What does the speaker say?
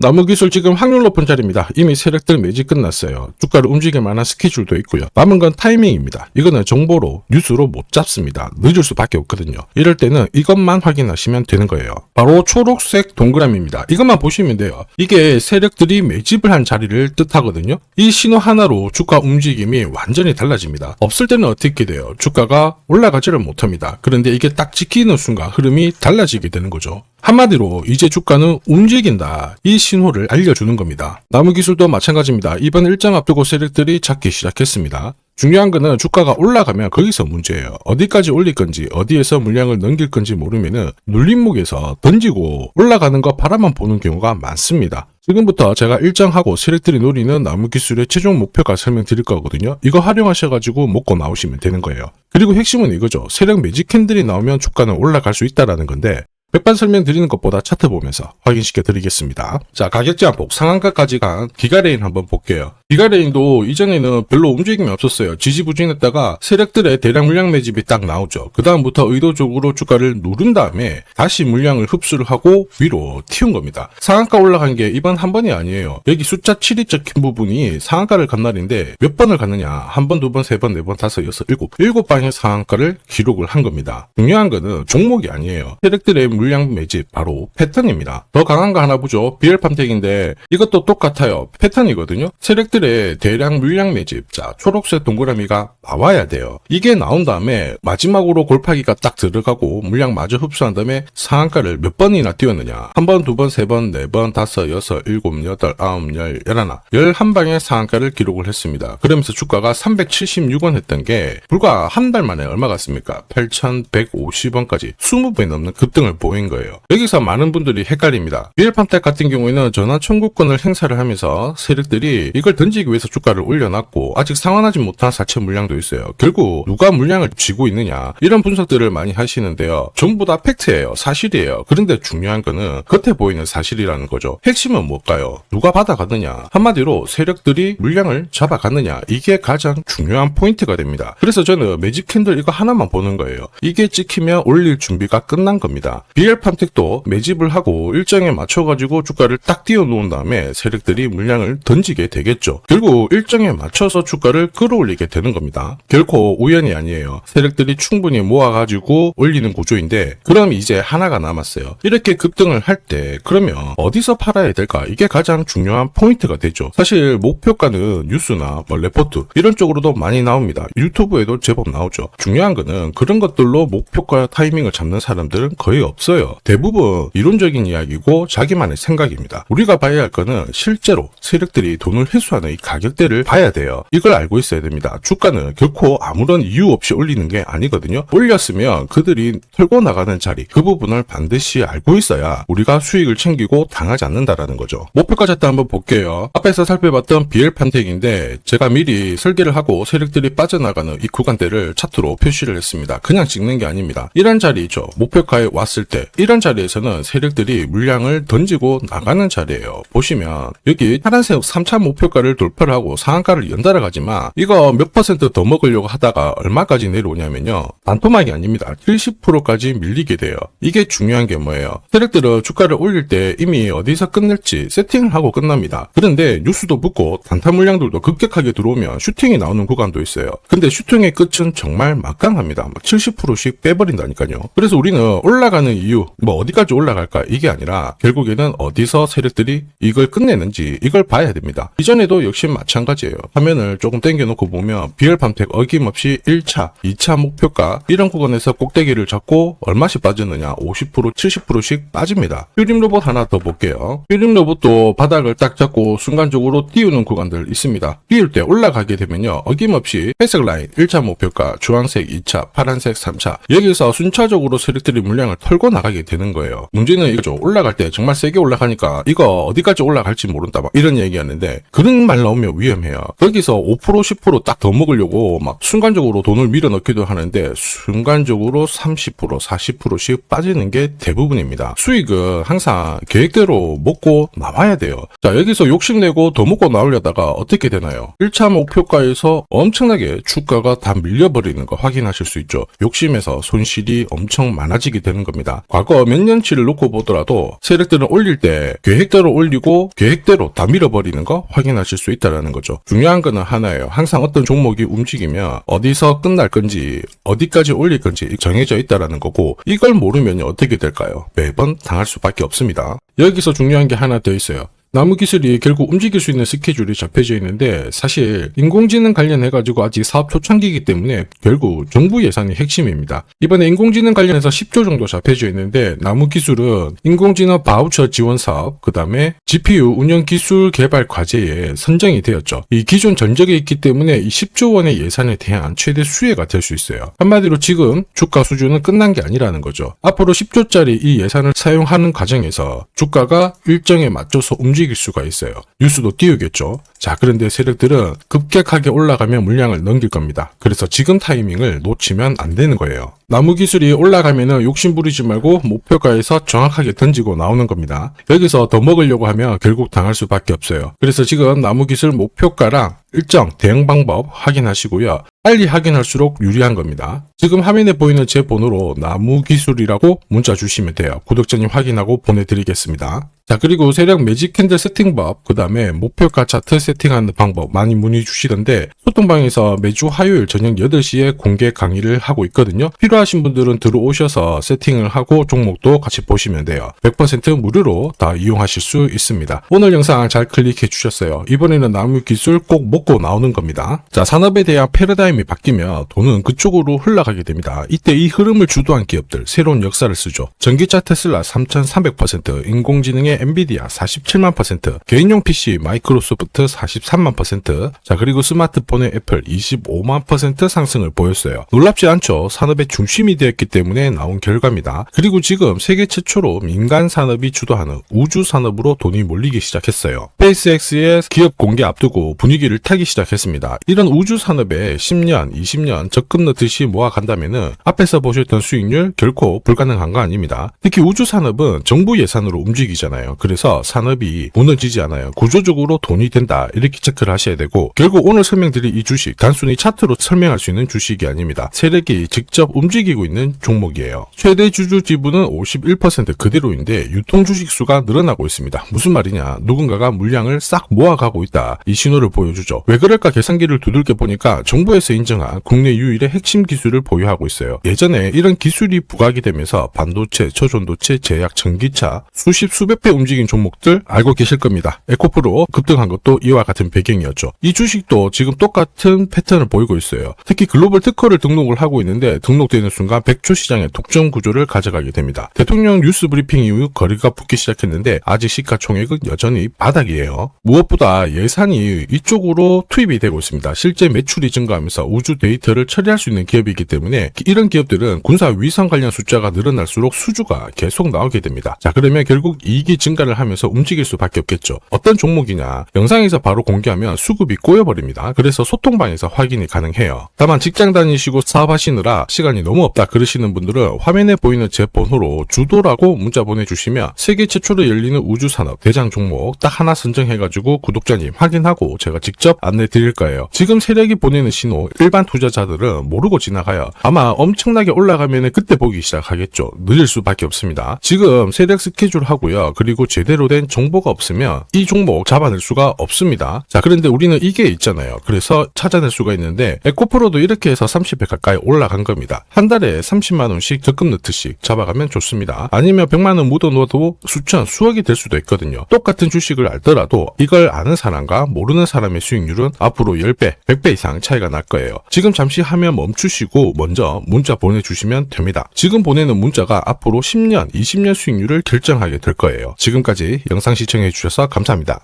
나무기술 지금 확률 높은 자리입니다. 이미 세력들 매집 끝났어요. 주가를 움직일 만한 스케줄도 있고요. 남은 건 타이밍입니다. 이거는 정보로 뉴스로 못 잡습니다. 늦을 수밖에 없거든요. 이럴 때는 이것만 확인하시면 되는 거예요. 바로 초록색 동그라미입니다. 이것만 보시면 돼요. 이게 세력들이 매집을 한 자리를 뜻하거든요. 이 신호 하나로 주가 움직임이 완전히 달라집니다. 없을 때는 어떻게 돼요? 주가가 올라가지를 못합니다. 그런데 이게 딱 지키는 순간 흐름이 달라지게 되는 거죠. 한마디로 이제 주가는 움직인다. 이 신호를 알려주는 겁니다. 나무기술도 마찬가지입니다. 이번 일정 앞두고 세력들이 잡기 시작했습니다. 중요한 거는 주가가 올라가면 거기서 문제예요. 어디까지 올릴 건지 어디에서 물량을 넘길 건지 모르면은 눌림목에서 던지고 올라가는 거 바라만 보는 경우가 많습니다. 지금부터 제가 일정하고 세력들이 노리는 나무기술의 최종 목표가 설명드릴 거거든요. 이거 활용하셔가지고 먹고 나오시면 되는 거예요. 그리고 핵심은 이거죠. 세력 매직 캔들이 나오면 주가는 올라갈 수 있다라는 건데 백반 설명드리는 것보다 차트 보면서 확인시켜 드리겠습니다. 자, 가격 제한폭 상한가까지 간 기가레인 한번 볼게요. 기가레인도 이전에는 별로 움직임이 없었어요. 지지부진했다가 세력들의 대량 물량 매집이 딱 나오죠. 그 다음부터 의도적으로 주가를 누른 다음에 다시 물량을 흡수를 하고 위로 튀운 겁니다. 상한가 올라간 게 이번 한 번이 아니에요. 여기 숫자 7이 적힌 부분이 상한가를 간 날인데 몇 번을 갔느냐? 한 번, 두 번, 세 번, 네 번, 다섯, 여섯, 일곱 방의 상한가를 기록을 한 겁니다. 중요한 거는 종목이 아니에요. 세력들의 물량 매집 바로 패턴입니다. 더 강한 거 하나 보죠. BL팜텍인데 이것도 똑같아요. 패턴이거든요. 세력들의 대량 물량 매집, 자 초록색 동그라미가 나와야 돼요. 이게 나온 다음에 마지막으로 골파기가 딱 들어가고 물량 마저 흡수한 다음에 상한가를 몇 번이나 띄웠느냐? 한 번, 두 번, 세 번, 네 번, 다섯, 여섯, 일곱, 여덟, 아홉, 열, 열하나 11방의 상한가를 기록을 했습니다. 그러면서 주가가 376원 했던 게 불과 한 달 만에 얼마 갔습니까? 8,150원까지 20배 넘는 급등을 보인 거예요. 여기서 많은 분들이 헷갈립니다. BL팜텍 같은 경우에는 전화 청구권을 행사를 하면서 세력들이 이걸 던지기 위해서 주가를 올려놨고 아직 상환하지 못한 사채 물량도 있어요. 결국 누가 물량을 쥐고 있느냐 이런 분석들을 많이 하시는데요. 전부 다 팩트예요. 사실이에요. 그런데 중요한 거는 겉에 보이는 사실이라는 거죠. 핵심은 뭘까요? 누가 받아갔느냐? 한마디로 세력들이 물량을 잡아갔느냐? 이게 가장 중요한 포인트가 됩니다. 그래서 저는 매집 캔들 이거 하나만 보는 거예요. 이게 찍히면 올릴 준비가 끝난 겁니다. BL팜텍도 매집을 하고 일정에 맞춰가지고 주가를 딱 띄워놓은 다음에 세력들이 물량을 던지게 되겠죠. 결국 일정에 맞춰서 주가를 끌어올리게 되는 겁니다. 결코 우연이 아니에요. 세력들이 충분히 모아가지고 올리는 구조인데 그럼 이제 하나가 남았어요. 이렇게 급등을 할 때 그러면 어디서 팔아야 될까? 이게 가장 중요한 포인트가 되죠. 사실 목표가는 뉴스나 레포트 이런 쪽으로도 많이 나옵니다. 유튜브에도 제법 나오죠. 중요한 거는 그런 것들로 목표가 타이밍을 잡는 사람들은 거의 없어요. 대부분 이론적인 이야기고 자기만의 생각입니다. 우리가 봐야 할 거는 실제로 세력들이 돈을 회수하는 이 가격대를 봐야 돼요. 이걸 알고 있어야 됩니다. 주가는 결코 아무런 이유 없이 올리는 게 아니거든요. 올렸으면 그들이 털고 나가는 자리 그 부분을 반드시 알고 있어야 우리가 수익을 챙기고 당하지 않는다라는 거죠. 목표가 차트 한번 볼게요. 앞에서 살펴봤던 BL팜텍인데 제가 미리 설계를 하고 세력들이 빠져나가는 이 구간대를 차트로 표시를 했습니다. 그냥 찍는 게 아닙니다. 이런 자리죠. 목표가에 왔을 때 이런 자리에서는 세력들이 물량을 던지고 나가는 자리예요. 보시면 여기 파란색 3차 목표가를 돌파를 하고 상한가를 연달아 가지만 이거 몇 퍼센트 더 먹으려고 하다가 얼마까지 내려오냐면요. 반토막이 아닙니다. 70%까지 밀리게 돼요. 이게 중요한 게 뭐예요? 세력들은 주가를 올릴 때 이미 어디서 끝낼지 세팅을 하고 끝납니다. 그런데 뉴스도 붙고 단타 물량들도 급격하게 들어오면 슈팅이 나오는 구간도 있어요. 근데 슈팅의 끝은 정말 막강합니다. 막 70%씩 빼버린다니까요. 그래서 우리는 올라가는 이유, 어디까지 올라갈까 이게 아니라 결국에는 어디서 세력들이 이걸 끝내는지 이걸 봐야 됩니다. 이전에도 역시 마찬가지예요. 화면을 조금 당겨놓고 보면 BL팜텍 어김없이 1차, 2차 목표가 이런 구간에서 꼭대기를 잡고 얼마씩 빠졌느냐 50%, 70%씩 빠집니다. 퓨림 로봇 하나 더 볼게요. 퓨림 로봇도 바닥을 딱 잡고 순간적으로 띄우는 구간들 있습니다. 띄울 때 올라가게 되면요. 어김없이 회색 라인 1차 목표가, 주황색 2차, 파란색 3차 여기서 순차적으로 세력들이 물량을 털고 나가게 되는 거예요. 문제는 이거죠. 올라갈 때 정말 세게 올라가니까 이거 어디까지 올라갈지 모른다 막 이런 얘기였는데 그런 말 나오면 위험해요. 거기서 5% 10% 딱 더 먹으려고 막 순간적으로 돈을 밀어넣기도 하는데 순간적으로 30% 40%씩 빠지는 게 대부분입니다. 수익은 항상 계획대로 먹고 나와야 돼요. 자, 여기서 욕심내고 더 먹고 나오려다가 어떻게 되나요? 1차 목표가에서 엄청나게 주가가 다 밀려버리는 거 확인하실 수 있죠. 욕심에서 손실이 엄청 많아지게 되는 겁니다. 과거 몇 년치를 놓고 보더라도 세력들은 올릴 때 계획대로 올리고 계획대로 다 밀어버리는 거 확인하실 수 있다는 거죠. 중요한 거는 하나예요. 항상 어떤 종목이 움직이면 어디서 끝날 건지 어디까지 올릴 건지 정해져 있다는 거고, 이걸 모르면 어떻게 될까요? 매번 당할 수밖에 없습니다. 여기서 중요한 게 하나 더 있어요. 나무 기술이 결국 움직일 수 있는 스케줄이 잡혀져 있는데, 사실 인공지능 관련해가지고 아직 사업 초창기이기 때문에 결국 정부 예산이 핵심입니다. 이번에 인공지능 관련해서 10조 정도 잡혀져 있는데, 나무 기술은 인공지능 바우처 지원 사업, 그 다음에 GPU 운영 기술 개발 과제에 선정이 되었죠. 이 기존 전적에 있기 때문에 이 10조 원의 예산에 대한 최대 수혜가 될 수 있어요. 한마디로 지금 주가 수준은 끝난 게 아니라는 거죠. 앞으로 10조짜리 이 예산을 사용하는 과정에서 주가가 일정에 맞춰서 움직일 수가 있어요. 뉴스도 띄우겠죠. 자, 그런데 세력들은 급격하게 올라가면 물량을 넘길 겁니다. 그래서 지금 타이밍을 놓치면 안 되는 거예요. 나무 기술이 올라가면은 욕심 부리지 말고 목표가에서 정확하게 던지고 나오는 겁니다. 여기서 더 먹으려고 하면 결국 당할 수밖에 없어요. 그래서 지금 나무 기술 목표가랑 일정 대응 방법 확인하시고요. 빨리 확인할수록 유리한 겁니다. 지금 화면에 보이는 제 번호로 나무 기술이라고 문자 주시면 돼요. 구독자님 확인하고 보내드리겠습니다. 자, 그리고 세력 매직 캔들 세팅법, 그 다음에 목표가 차트 세팅하는 방법 많이 문의 주시던데, 소통방에서 매주 화요일 저녁 8시에 공개 강의를 하고 있거든요. 필요하신 분들은 들어오셔서 세팅을 하고 종목도 같이 보시면 돼요. 100% 무료로 다 이용하실 수 있습니다. 오늘 영상 잘 클릭해 주셨어요. 이번에는 나무 기술 꼭 먹고 나오는 겁니다. 자, 산업에 대한 패러다임이 바뀌면 돈은 그쪽으로 흘러가게 됩니다. 이때 이 흐름을 주도한 기업들 새로운 역사를 쓰죠. 전기차 테슬라 3300%, 인공지능의 엔비디아 47만%, 개인용 PC 마이크로소프트 43만%, 자, 그리고 스마트폰의 애플 25만% 상승을 보였어요. 놀랍지 않죠? 산업의 중심이 되었기 때문에 나온 결과입니다. 그리고 지금 세계 최초로 민간 산업이 주도하는 우주 산업으로 돈이 몰리기 시작했어요. 스페이스X의 기업 공개 앞두고 분위기를 타기 시작했습니다. 이런 우주 산업에 10년, 20년 적금 넣듯이 모아간다면은 앞에서 보셨던 수익률 결코 불가능한 거 아닙니다. 특히 우주 산업은 정부 예산으로 움직이잖아요. 그래서 산업이 무너지지 않아요. 구조적으로 돈이 된다, 이렇게 체크를 하셔야 되고, 결국 오늘 설명드린 이 주식 단순히 차트로 설명할 수 있는 주식이 아닙니다. 세력이 직접 움직이고 있는 종목이에요. 최대 주주 지분은 51% 그대로인데 유통 주식 수가 늘어나고 있습니다. 무슨 말이냐, 누군가가 물량을 싹 모아가고 있다, 이 신호를 보여주죠. 왜 그럴까 계산기를 두들겨 보니까 정부에서 인정한 국내 유일의 핵심 기술을 보유하고 있어요. 예전에 이런 기술이 부각이 되면서 반도체, 저전도체, 제약, 전기차 수십 수백 배 움직인 종목들 알고 계실 겁니다. 에코프로 급등한 것도 이와 같은 배경이었죠. 이 주식도 지금 똑같은 패턴을 보이고 있어요. 특히 글로벌 특허를 등록을 하고 있는데 등록되는 순간 100조 시장의 독점 구조를 가져가게 됩니다. 대통령 뉴스 브리핑 이후 거리가 붙기 시작했는데 아직 시가총액은 여전히 바닥이에요. 무엇보다 예산이 이쪽으로 투입이 되고 있습니다. 실제 매출이 증가하면서 우주 데이터를 처리할 수 있는 기업이기 때문에 이런 기업들은 군사 위성 관련 숫자가 늘어날수록 수주가 계속 나오게 됩니다. 자, 그러면 결국 이익이 증가를 하면서 움직일 수밖에 없겠죠. 어떤 종목이냐, 영상에서 바로 공개하면 수급이 꼬여버립니다. 그래서 소통방에서 확인이 가능해요. 다만 직장 다니시고 사업하시느라 시간이 너무 없다 그러시는 분들은 화면에 보이는 제 번호로 주도라고 문자 보내주시면 세계 최초로 열리는 우주산업 대장 종목 딱 하나 선정해가지고 구독자님 확인하고 제가 직접 안내 드릴 거예요. 지금 세력이 보내는 신호 일반 투자자들은 모르고 지나가요. 아마 엄청나게 올라가면 그때 보기 시작하겠죠. 늦을 수밖에 없습니다. 지금 세력 스케줄 하고요. 그리고 제대로 된 정보가 없으면 이 종목 잡아낼 수가 없습니다. 자, 그런데 우리는 이게 있잖아요. 그래서 찾아낼 수가 있는데 에코프로도 이렇게 해서 30배 가까이 올라간 겁니다. 한 달에 30만 원씩 적금 넣듯이 잡아가면 좋습니다. 아니면 100만 원 묻어놓아도 수천, 수억이 될 수도 있거든요. 똑같은 주식을 알더라도 이걸 아는 사람과 모르는 사람의 수익률은 앞으로 10배, 100배 이상 차이가 날 거예요. 지금 잠시 화면 멈추시고 먼저 문자 보내주시면 됩니다. 지금 보내는 문자가 앞으로 10년, 20년 수익률을 결정하게 될 거예요. 지금까지 영상 시청해 주셔서 감사합니다.